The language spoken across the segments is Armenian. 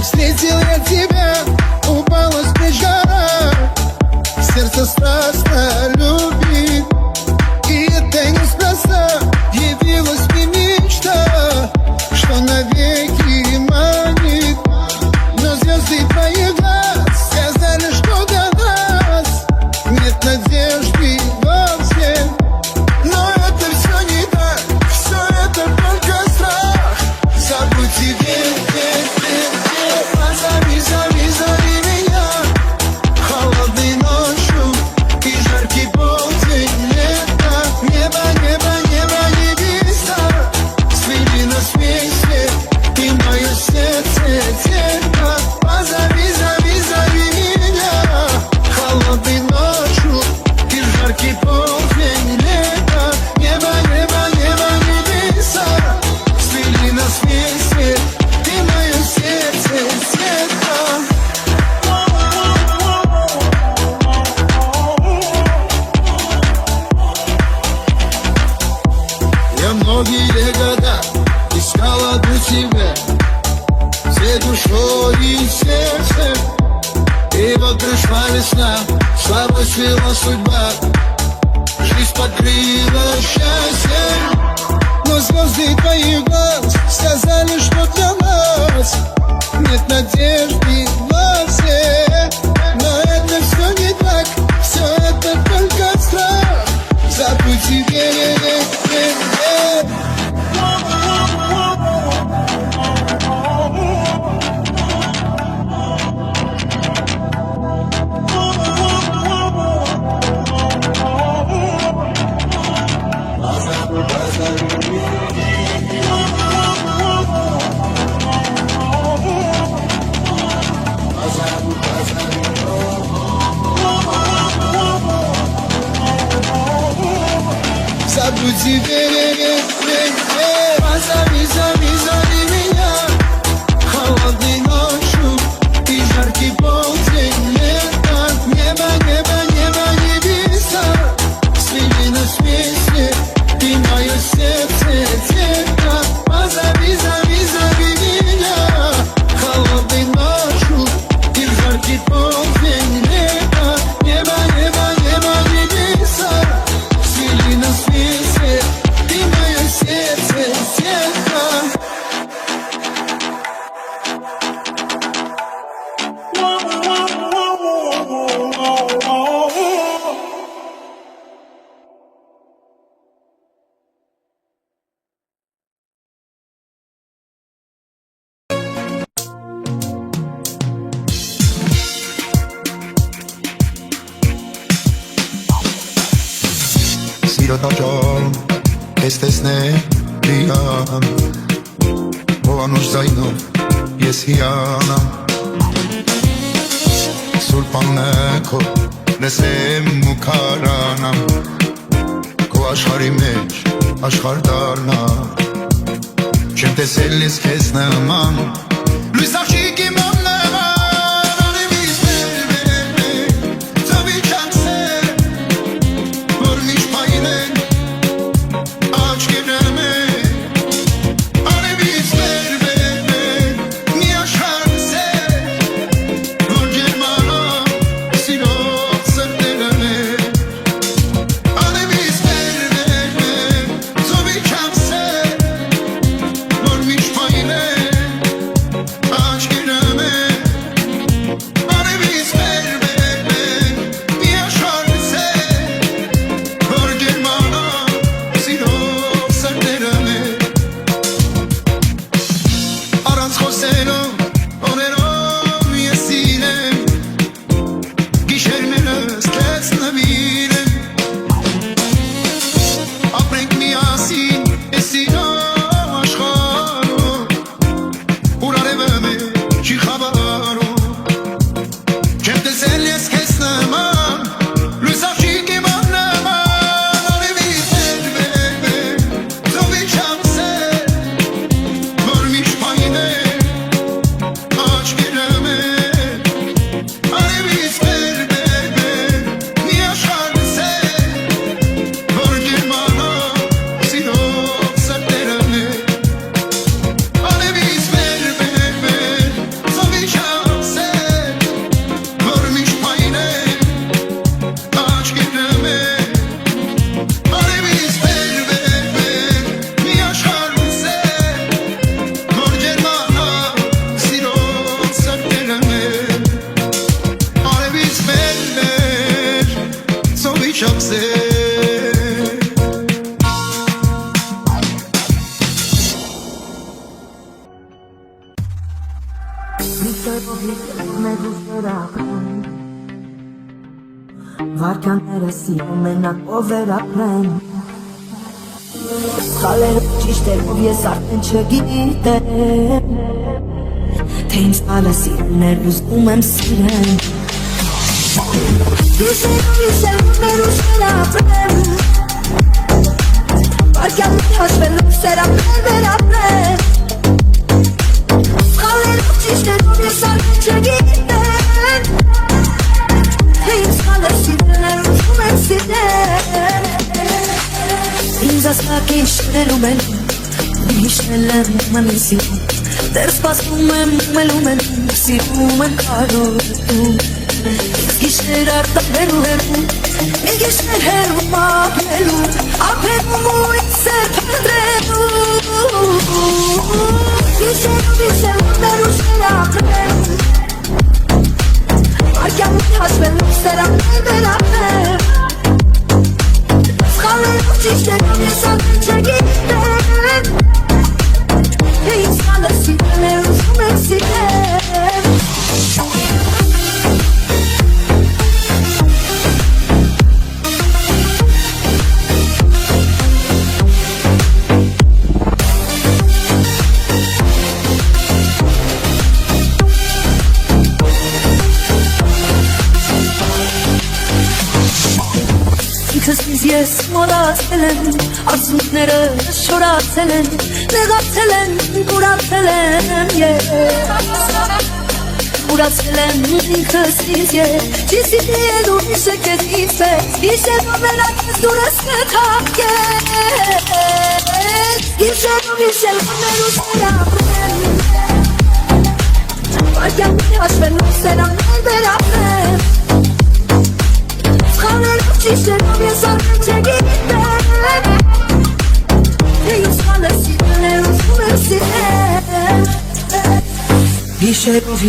Встретил я тебя, упала с плеч гора. Сердце страстно любит, и это неспроста. Явилась мне мечта, что навеки манит. Но звезды твоих глаз сказали, что для нас нет надежды вовсе. Но это все не так, все это только страх. Забудь и верь, верь, верь. Позови, зови, зови меня холодной ночью и жаркий полдень лета. Небо, небо, небо, небеса свели нас вместе, и мое сердце тихо. Позови, зови, зови меня холодной ночью и жаркий полдень лета. Небо, небо, небо, небеса свели нас вместе, и мое сердце тихо. Я многие года искал одну тебя, всей душой и сердцем. И вот пришла весна, с тобой свела судьба, жизнь подкрыла счастьем. Но звезды твоих глаз сказали, что для нас нет надежды вовсе. Но это все не так, все это только страх. Забудь и верь, верь, верь, верь. Забудь и верь, верь, верь, верь. Позови, зови, зови меня холодной ночью и жаркий полдень лета. Небо, небо, небо, небеса свели нас вместе, и мое сердце тихо. Позови, зови, зови меня холодной ночью и жаркий полдень лета. Небо, небо, небо, небеса свели нас вместе, и мое сердце тихо. Սիրո տաճարում ես տեսնելի եմ, հովանուշ ձայնով ես հիանամ, սուրբ անունը լսեմ ու քարանամ, քո աշխարհի մեջ աշխարհ դառնա, չեմ տեսել ես քեզ նման, լույս աղջիկ իմ Վարկանները սիրում են ով էր ապրեն Սխալերը ճիշտ էր ով ես արդեն չգիտեմ Թե ինձ սխալը սիրուներ ուզում եմ սիրեն Գիշերներ ուշեր ապրեմ Վարկանները հաշվելով սեր ապրեն Սխալերը ճիշտ էր ով ես արդեն չգիտեմ Թե ինձ սխալը սիրուներ ուզում եմ սիրեն Ինձ ասկակ իշներում են Իշնել եմ մնի սիրում Դեր սպասում եմ մելում են Սիրում եմ կարոտում Իշներ արտաբերու հերում Ինձ իշներ հերում Ապերում ու ինձ սեր պնդրելու Իշներներ ուշեր ապրեմ Արկյամուտ հաշվելով սեր ապրել Սխալերով ճիշտերով ես արդեն չգիտեմ Թե ինձ սխալը սիրել ուզում եմ սիրել Ինքս ինձ ես մորացել եմ Արցունքները շորացել են Նեղացել են, կուրացել եմ Կուրացել եմ ինքս ինձ Չի սիրել ու միշը կեզ ինձ պես Իշերով մենակ ես դուրս կթակել Իշերով իշերներ ու սեր ապրեմ Վարկյամի հաշվելով սեր ամներ ապրեմ Սխալերով ճիշտերով ես արդեն չգիտեմ Թե ինձ սխալը սիրել ուզում եմ սիրել Հիշերով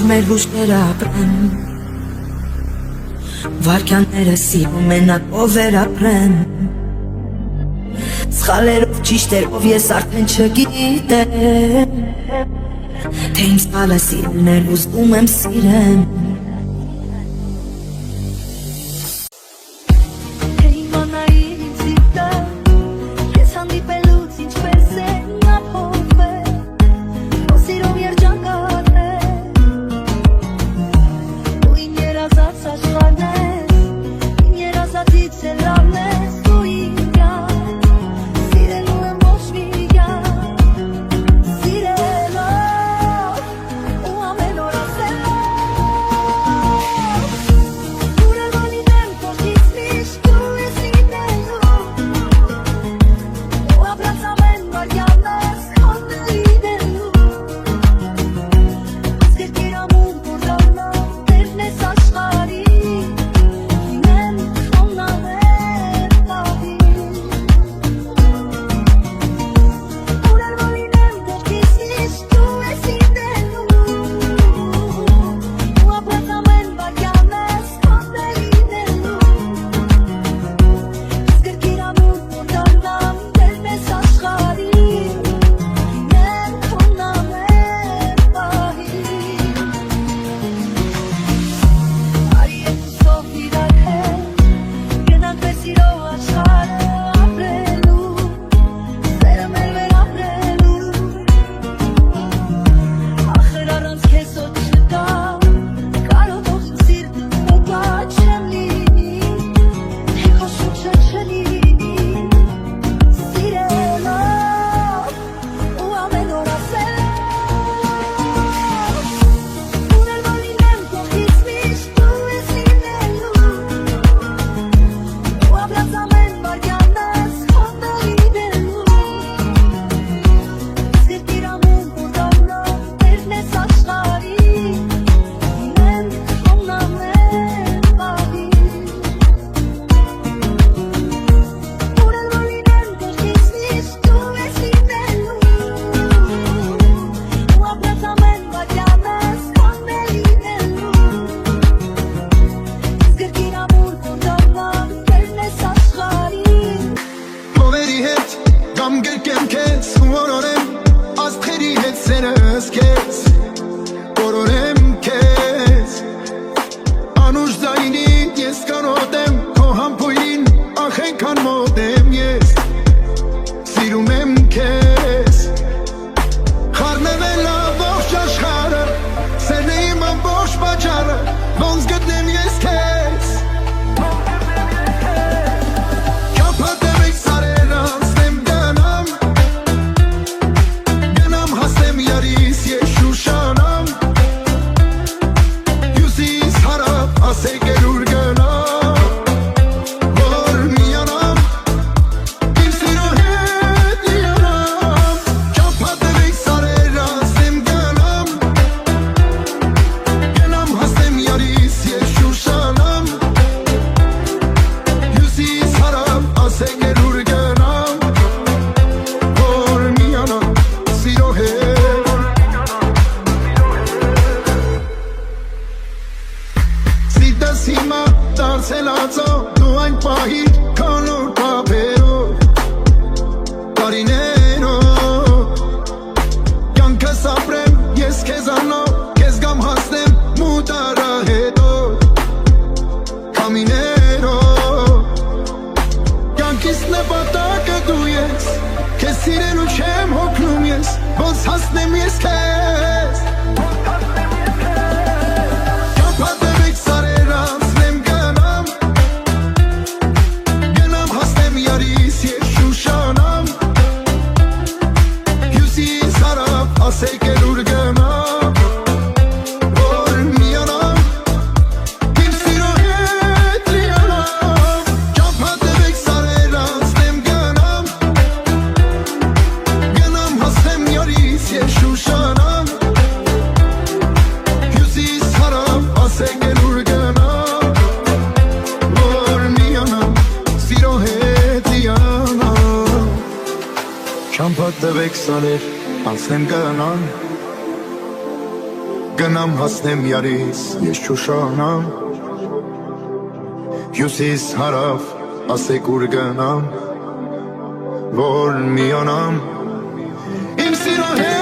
մեր հուշներ ապրեն Վարկանները սիրում են ով էր ապրեն Սխալերով ճիշտերով ես արդեն չգիտեմ Թե ինձ սխալը սիրել ուզում եմ սիրել ասեք էլ ուր գնամ որ միանամ իմ սիրո հետ միանամ ճամփատվեք սարեր ասեմ գնամ գնամ հասնեմ յարիս ես շուշանամ հյուսիս հարավ ասեք էլ ուր գնամ որ միանամ սիրո հետ Սիտս հիմա դարձել ածո դու այն պահի քանոր կապերով տարիներով կյանքս ապրեմ ես քեզանով քեզ գամ հասնեմ մութ արահետով քամիներով կյանքիս նպատակը դու ես քեզ սիրելու չեմ հոգնում ես ոնց հասնեմ ես քեզ Ճամփատվեք սարեր անցնեմ գնամ Գնամ հասնեմ յարիս ես շուշանամ Հյուսիս հարավ ասեք էլ ուր գնամ որ միանամ իմ սիրո հետ լիանամ Ճամփատվեք սարեր անցնեմ գնամ Գնամ հասնեմ յարիս ես շուշանամ Հյուսիս հարավ ասեք էլ ուր գնամ որ միանամ սիրո հետ լիանամ Ճամփատվեք սարեր անցնեմ գնամ Գնամ հասնեմ յարիս ես շուշանամ Հյուսիս հարավ ասեք ուր գնամ որ միանամ իմ սիրո հետ